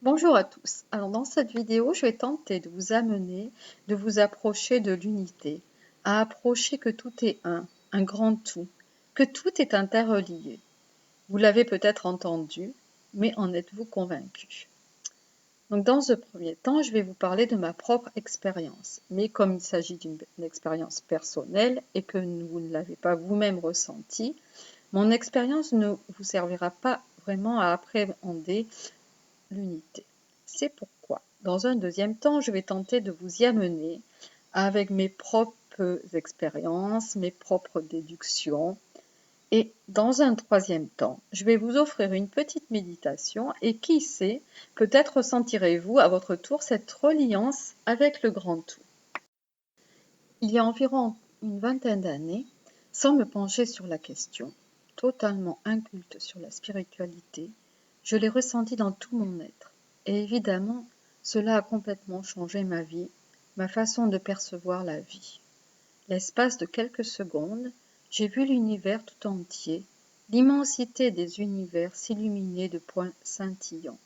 Bonjour à tous. Alors dans cette vidéo, je vais tenter de vous amener, de vous approcher de l'unité, à approcher que tout est un grand tout, que tout est interrelié. Vous l'avez peut-être entendu, mais en êtes-vous convaincu? Donc dans ce premier temps, je vais vous parler de ma propre expérience. Mais comme il s'agit d'une expérience personnelle et que vous ne l'avez pas vous-même ressentie, mon expérience ne vous servira pas vraiment à appréhender l'unité. C'est pourquoi, dans un deuxième temps, je vais tenter de vous y amener avec mes propres expériences, mes propres déductions. Et dans un troisième temps, je vais vous offrir une petite méditation et qui sait, peut-être ressentirez-vous à votre tour cette reliance avec le grand tout. Il y a environ une vingtaine d'années, sans me pencher sur la question, totalement inculte sur la spiritualité, je l'ai ressenti dans tout mon être. Et évidemment, cela a complètement changé ma vie, ma façon de percevoir la vie. L'espace de quelques secondes, j'ai vu l'univers tout entier, l'immensité des univers s'illuminer de points scintillants.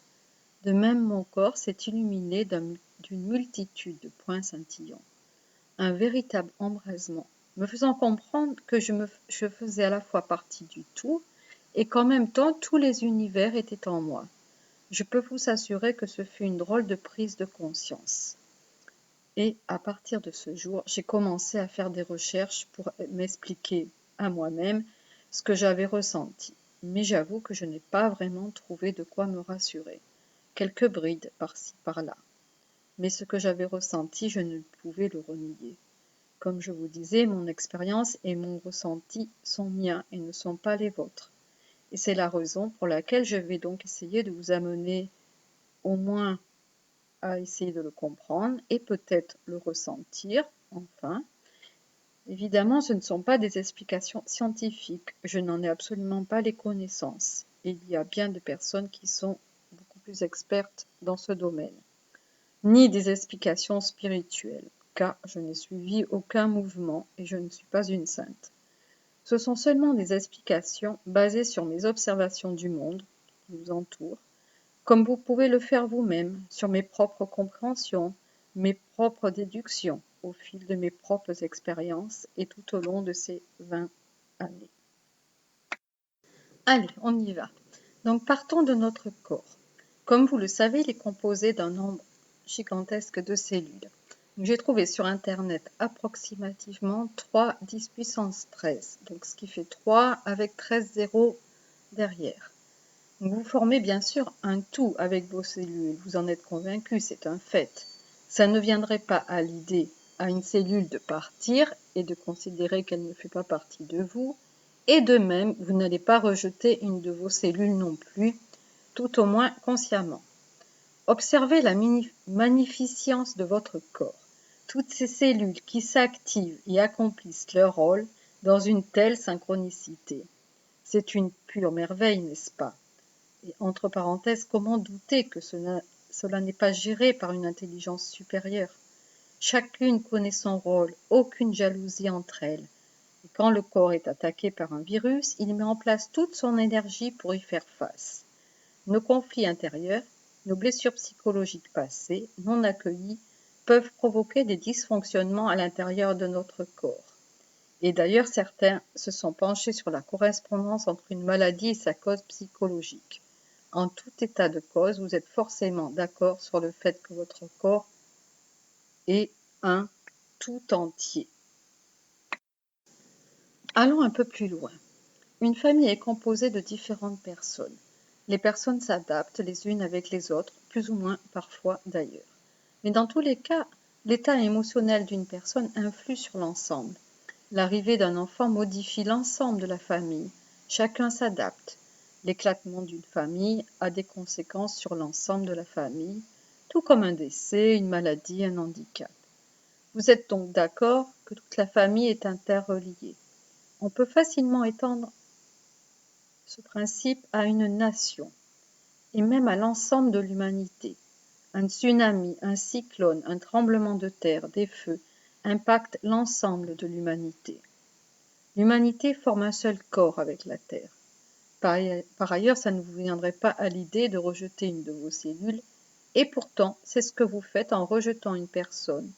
De même mon corps s'est illuminé d'une multitude de points scintillants. Un véritable embrasement, me faisant comprendre que je faisais à la fois partie du tout et qu'en même temps tous les univers étaient en moi. Je peux vous assurer que ce fut une drôle de prise de conscience. Et à partir de ce jour, j'ai commencé à faire des recherches pour m'expliquer à moi-même ce que j'avais ressenti. Mais j'avoue que je n'ai pas vraiment trouvé de quoi me rassurer. Quelques brides par-ci par-là. Mais ce que j'avais ressenti, je ne pouvais le renier. Comme je vous disais, mon expérience et mon ressenti sont miens et ne sont pas les vôtres. Et c'est la raison pour laquelle je vais donc essayer de vous amener au moins à essayer de le comprendre et peut-être le ressentir, enfin. Évidemment, ce ne sont pas des explications scientifiques, je n'en ai absolument pas les connaissances. Il y a bien des personnes qui sont beaucoup plus expertes dans ce domaine. Ni des explications spirituelles, car je n'ai suivi aucun mouvement et je ne suis pas une sainte. Ce sont seulement des explications basées sur mes observations du monde qui nous entoure, comme vous pouvez le faire vous-même, sur mes propres compréhensions, mes propres déductions, au fil de mes propres expériences et tout au long de ces 20 années. Allez, on y va. Donc partons de notre corps. Comme vous le savez, il est composé d'un nombre gigantesque de cellules. J'ai trouvé sur internet approximativement 3 10 puissance 13, donc ce qui fait 3 avec 13 zéros derrière. Vous formez bien sûr un tout avec vos cellules, vous en êtes convaincu, c'est un fait. Ça ne viendrait pas à l'idée à une cellule de partir et de considérer qu'elle ne fait pas partie de vous, et de même, vous n'allez pas rejeter une de vos cellules non plus, tout au moins consciemment. Observez la magnificence de votre corps, toutes ces cellules qui s'activent et accomplissent leur rôle dans une telle synchronicité. C'est une pure merveille, n'est-ce pas? Et entre parenthèses, comment douter que cela n'est pas géré par une intelligence supérieure? Chacune connaît son rôle, aucune jalousie entre elles. Et quand le corps est attaqué par un virus, il met en place toute son énergie pour y faire face. Nos conflits intérieurs, nos blessures psychologiques passées, non accueillies, peuvent provoquer des dysfonctionnements à l'intérieur de notre corps. Et d'ailleurs, certains se sont penchés sur la correspondance entre une maladie et sa cause psychologique. En tout état de cause, vous êtes forcément d'accord sur le fait que votre corps est un tout entier. Allons un peu plus loin. Une famille est composée de différentes personnes. Les personnes s'adaptent les unes avec les autres, plus ou moins parfois d'ailleurs. Mais dans tous les cas, l'état émotionnel d'une personne influe sur l'ensemble. L'arrivée d'un enfant modifie l'ensemble de la famille. Chacun s'adapte. L'éclatement d'une famille a des conséquences sur l'ensemble de la famille, tout comme un décès, une maladie, un handicap. Vous êtes donc d'accord que toute la famille est interreliée. On peut facilement étendre ce principe à une nation et même à l'ensemble de l'humanité. Un tsunami, un cyclone, un tremblement de terre, des feux impactent l'ensemble de l'humanité. L'humanité forme un seul corps avec la Terre. Par ailleurs, ça ne vous viendrait pas à l'idée de rejeter une de vos cellules Et pourtant, c'est ce que vous faites en rejetant une personne.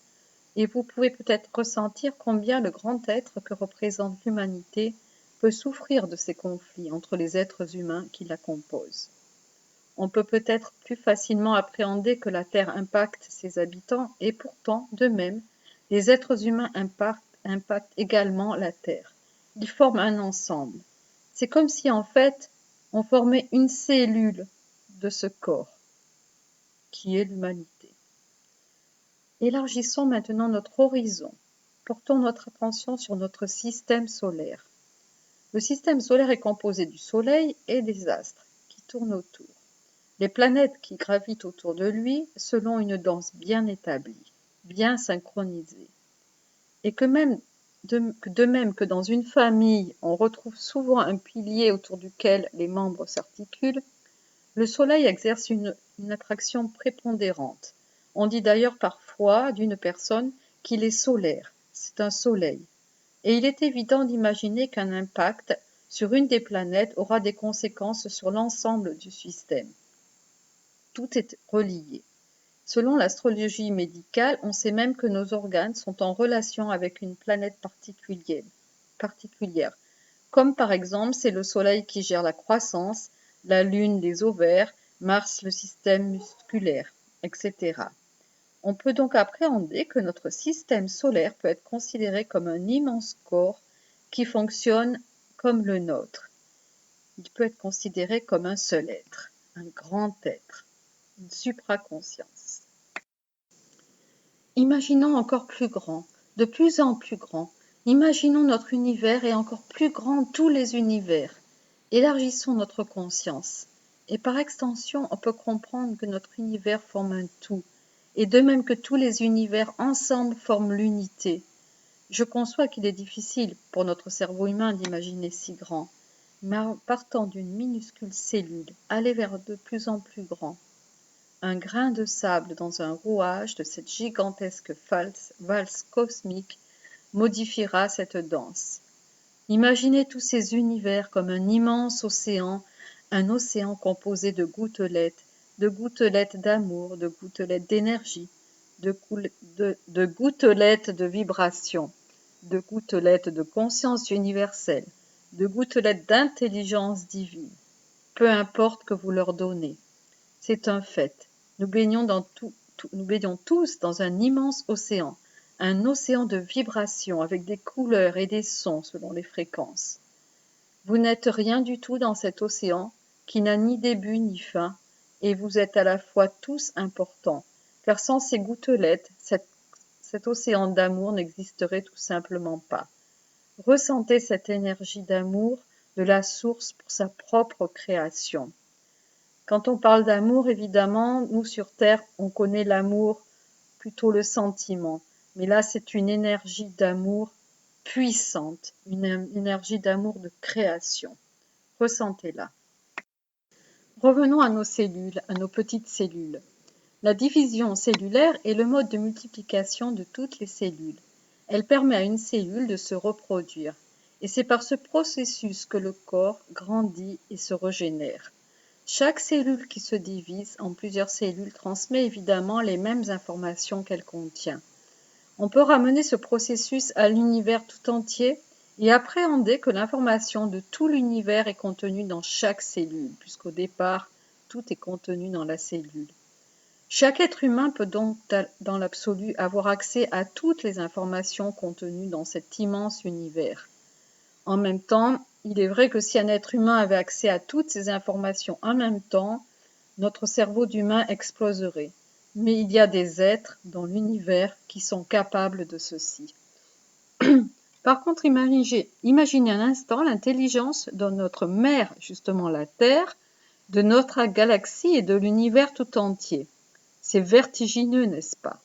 Et vous pouvez peut-être ressentir combien le grand être que représente l'humanité peut souffrir de ces conflits entre les êtres humains qui la composent. On peut peut-être plus facilement appréhender que la Terre impacte ses habitants et pourtant, de même, les êtres humains impactent également la Terre. Ils forment un ensemble. C'est comme si en fait, on formait une cellule de ce corps qui est l'humanité. Élargissons maintenant notre horizon. Portons notre attention sur notre système solaire. Le système solaire est composé du Soleil et des astres qui tournent autour. Les planètes qui gravitent autour de lui selon une danse bien établie, bien synchronisée. Et que de même que dans une famille, on retrouve souvent un pilier autour duquel les membres s'articulent, le Soleil exerce une attraction prépondérante. On dit d'ailleurs parfois d'une personne qu'il est solaire, c'est un soleil. Et il est évident d'imaginer qu'un impact sur une des planètes aura des conséquences sur l'ensemble du système. Tout est relié. Selon l'astrologie médicale, on sait même que nos organes sont en relation avec une planète particulière. Comme par exemple, c'est le Soleil qui gère la croissance, la Lune les ovaires, Mars le système musculaire, etc. On peut donc appréhender que notre système solaire peut être considéré comme un immense corps qui fonctionne comme le nôtre. Il peut être considéré comme un seul être, un grand être, une supraconscience. Imaginons encore plus grand, de plus en plus grand. Imaginons notre univers et encore plus grand tous les univers. Élargissons notre conscience. Et par extension, on peut comprendre que notre univers forme un tout, et de même que tous les univers ensemble forment l'unité. Je conçois qu'il est difficile pour notre cerveau humain d'imaginer si grand, mais en partant d'une minuscule cellule, aller vers de plus en plus grand. Un grain de sable dans un rouage de cette gigantesque valse cosmique modifiera cette danse. Imaginez tous ces univers comme un immense océan, un océan composé de gouttelettes d'amour, de gouttelettes d'énergie, de gouttelettes de vibration, de gouttelettes de conscience universelle, de gouttelettes d'intelligence divine. Peu importe que vous leur donnez. C'est un fait. Nous baignons tous dans un immense océan, un océan de vibrations avec des couleurs et des sons selon les fréquences. Vous n'êtes rien du tout dans cet océan qui n'a ni début ni fin, et vous êtes à la fois tous importants, car sans ces gouttelettes, cet océan d'amour n'existerait tout simplement pas. Ressentez cette énergie d'amour de la source pour sa propre création. Quand on parle d'amour, évidemment, nous sur Terre, on connaît l'amour, plutôt le sentiment. Mais là, c'est une énergie d'amour puissante, une énergie d'amour de création. Ressentez-la. Revenons à nos cellules, à nos petites cellules. La division cellulaire est le mode de multiplication de toutes les cellules. Elle permet à une cellule de se reproduire. Et c'est par ce processus que le corps grandit et se régénère. Chaque cellule qui se divise en plusieurs cellules transmet évidemment les mêmes informations qu'elle contient. On peut ramener ce processus à l'univers tout entier et appréhender que l'information de tout l'univers est contenue dans chaque cellule, puisqu'au départ, tout est contenu dans la cellule. Chaque être humain peut donc, dans l'absolu, avoir accès à toutes les informations contenues dans cet immense univers. En même temps, il est vrai que si un être humain avait accès à toutes ces informations en même temps, notre cerveau d'humain exploserait. Mais il y a des êtres dans l'univers qui sont capables de ceci. Par contre, imaginez un instant l'intelligence de notre mère, justement la Terre, de notre galaxie et de l'univers tout entier. C'est vertigineux, n'est-ce pas?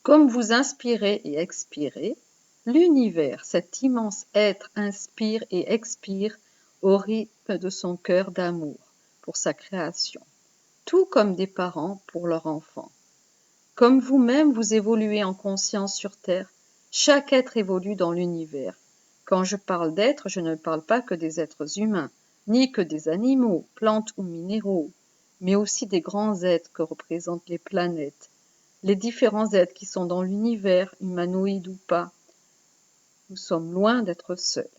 Comme vous inspirez et expirez, l'univers, cet immense être, inspire et expire au rythme de son cœur d'amour pour sa création, tout comme des parents pour leur enfant. Comme vous-même vous évoluez en conscience sur Terre, chaque être évolue dans l'univers. Quand je parle d'êtres, je ne parle pas que des êtres humains, ni que des animaux, plantes ou minéraux, mais aussi des grands êtres que représentent les planètes, les différents êtres qui sont dans l'univers, humanoïdes ou pas. Nous sommes loin d'être seuls.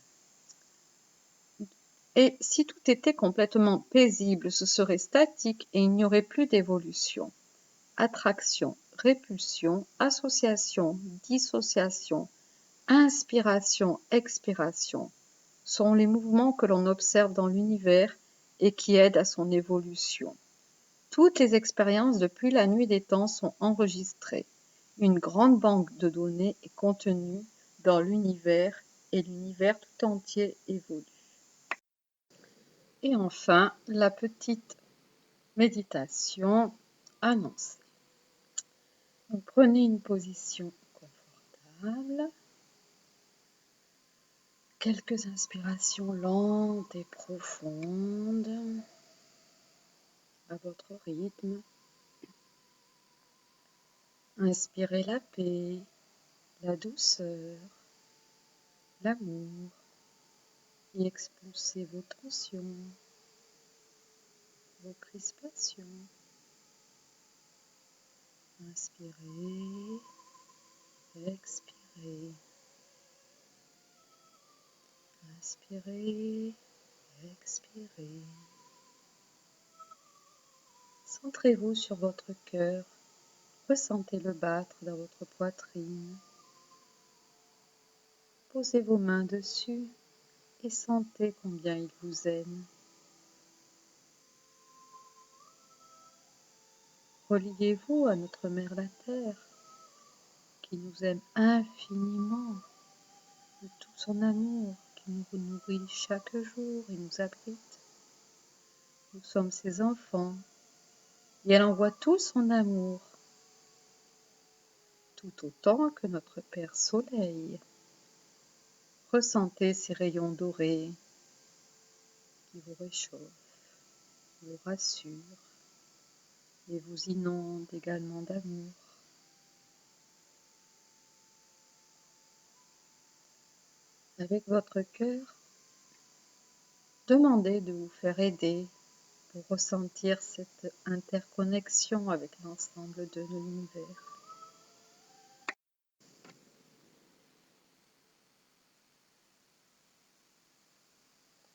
Et si tout était complètement paisible, ce serait statique et il n'y aurait plus d'évolution. Attraction, répulsion, association, dissociation, inspiration, expiration sont les mouvements que l'on observe dans l'univers et qui aident à son évolution. Toutes les expériences depuis la nuit des temps sont enregistrées. Une grande banque de données est contenue dans l'univers et l'univers tout entier évolue. Et enfin, la petite méditation annoncée. Donc, prenez une position confortable. Quelques inspirations lentes et profondes à votre rythme. Inspirez la paix, la douceur, l'amour et expulsez vos tensions, vos crispations. Inspirez, expirez. Inspirez, expirez. Centrez-vous sur votre cœur. Ressentez-le battre dans votre poitrine. Posez vos mains dessus et sentez combien il vous aime. Reliez-vous à notre Mère la Terre, qui nous aime infiniment, de tout son amour, qui nous nourrit chaque jour et nous abrite. Nous sommes ses enfants, et elle envoie tout son amour, tout autant que notre Père Soleil. Ressentez ces rayons dorés qui vous réchauffent, vous rassurent et vous inondent également d'amour. Avec votre cœur, demandez de vous faire aider pour ressentir cette interconnexion avec l'ensemble de l'univers.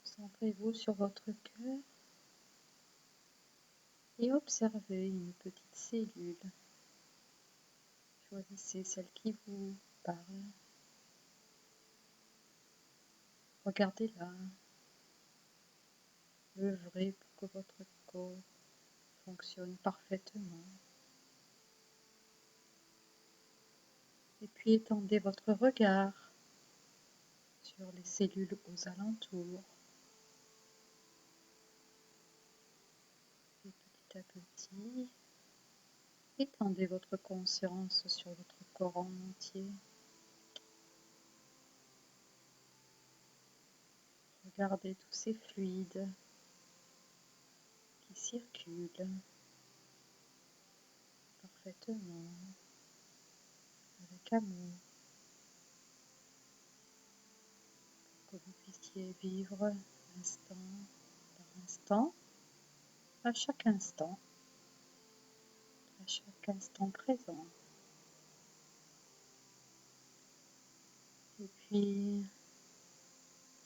Concentrez-vous sur votre cœur et observez une petite cellule. Choisissez celle qui vous parle. Regardez-la. Œuvrez pour que votre corps fonctionne parfaitement. Et puis étendez votre regard sur les cellules aux alentours. Et petit à petit, étendez votre conscience sur votre corps en entier. Regardez tous ces fluides qui circulent parfaitement, avec amour, pour que vous puissiez vivre instant par instant, à chaque instant présent. Et puis,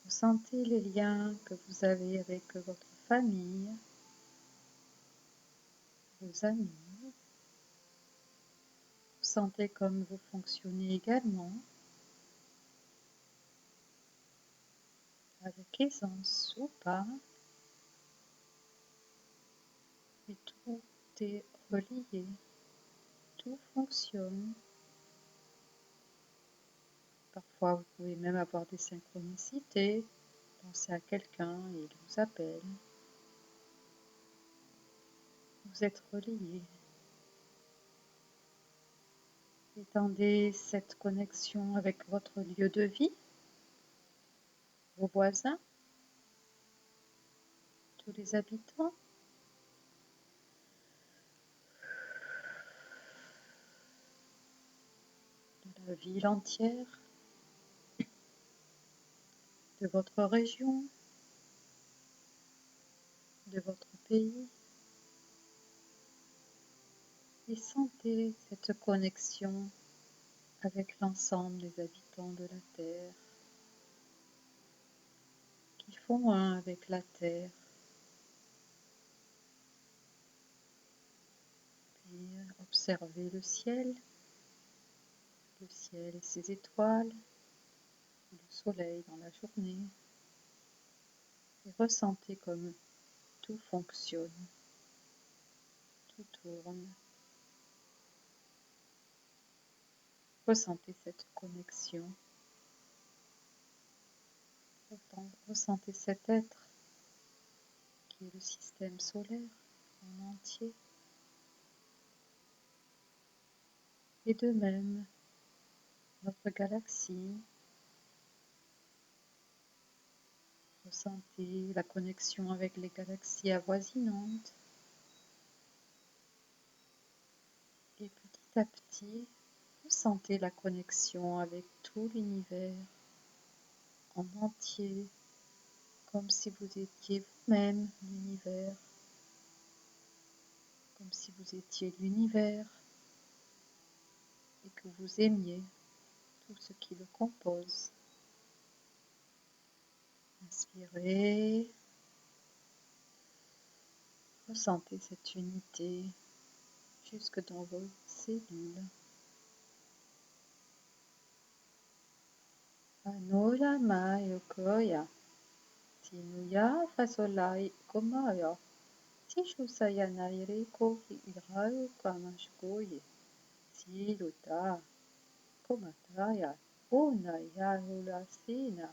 ressentez les liens que vous avez avec votre famille, vos amis. Sentez comme vous fonctionnez également, avec aisance ou pas, et tout est relié, tout fonctionne. Parfois, vous pouvez même avoir des synchronicités, pensez à quelqu'un et il vous appelle. Vous êtes reliés. Étendez cette connexion avec votre lieu de vie, vos voisins, tous les habitants. De la ville entière, de votre région, de votre pays. et sentez cette connexion avec l'ensemble des habitants de la Terre qui font un avec la Terre. Puis observez le ciel et ses étoiles, le soleil dans la journée, et ressentez comme tout fonctionne, tout tourne. Ressentez cette connexion, ressentez cet être qui est le système solaire en entier. Et de même, notre galaxie, ressentez la connexion avec les galaxies avoisinantes. Et petit à petit, ressentez la connexion avec tout l'univers en entier, comme si vous étiez vous-même l'univers, comme si vous étiez l'univers et que vous aimiez tout ce qui le compose. Inspirez, ressentez cette unité jusque dans vos cellules. Anoya Maya Koya, Sinuya Fasolai Komaya, Sishusaya Naireko Irayo Kamashkoye, Siluta, Komataya, Unaya Hulasina,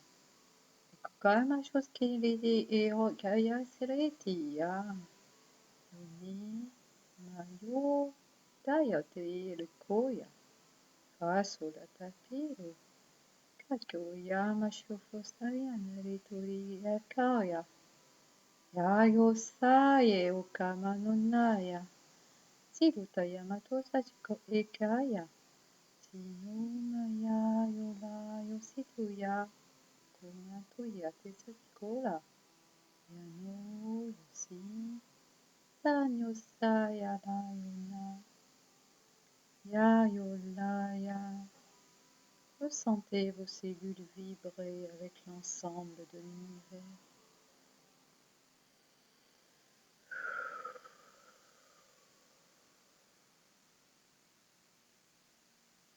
Kamashkoskiri Ero Kaya Seretia, Uni Mayo Dayate Lekoya, Fasola Tapiro. Kachoyama shufosaya naritori yakaya. Yayo saye okama no naya. Siruta yamato sachiko ekaya. Sinuma yayo layo situya. Komato yate sachikola. Yano yosi. Sanyo saya layo na. Yayo laya. Ressentez vos cellules vibrer avec l'ensemble de l'univers.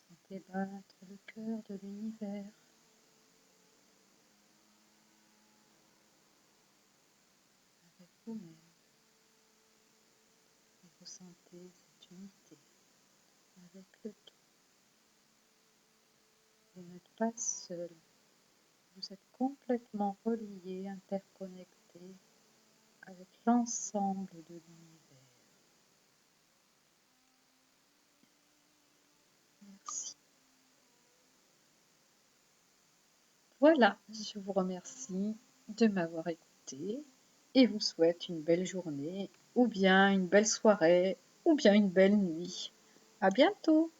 Sentez battre le cœur de l'univers. Avec vous-même. Et ressentez cette unité avec le tout. Vous n'êtes pas seul. Vous êtes complètement relié, interconnecté avec l'ensemble de l'univers. Merci. Voilà, je vous remercie de m'avoir écouté et vous souhaite une belle journée, ou bien une belle soirée, ou bien une belle nuit. À bientôt!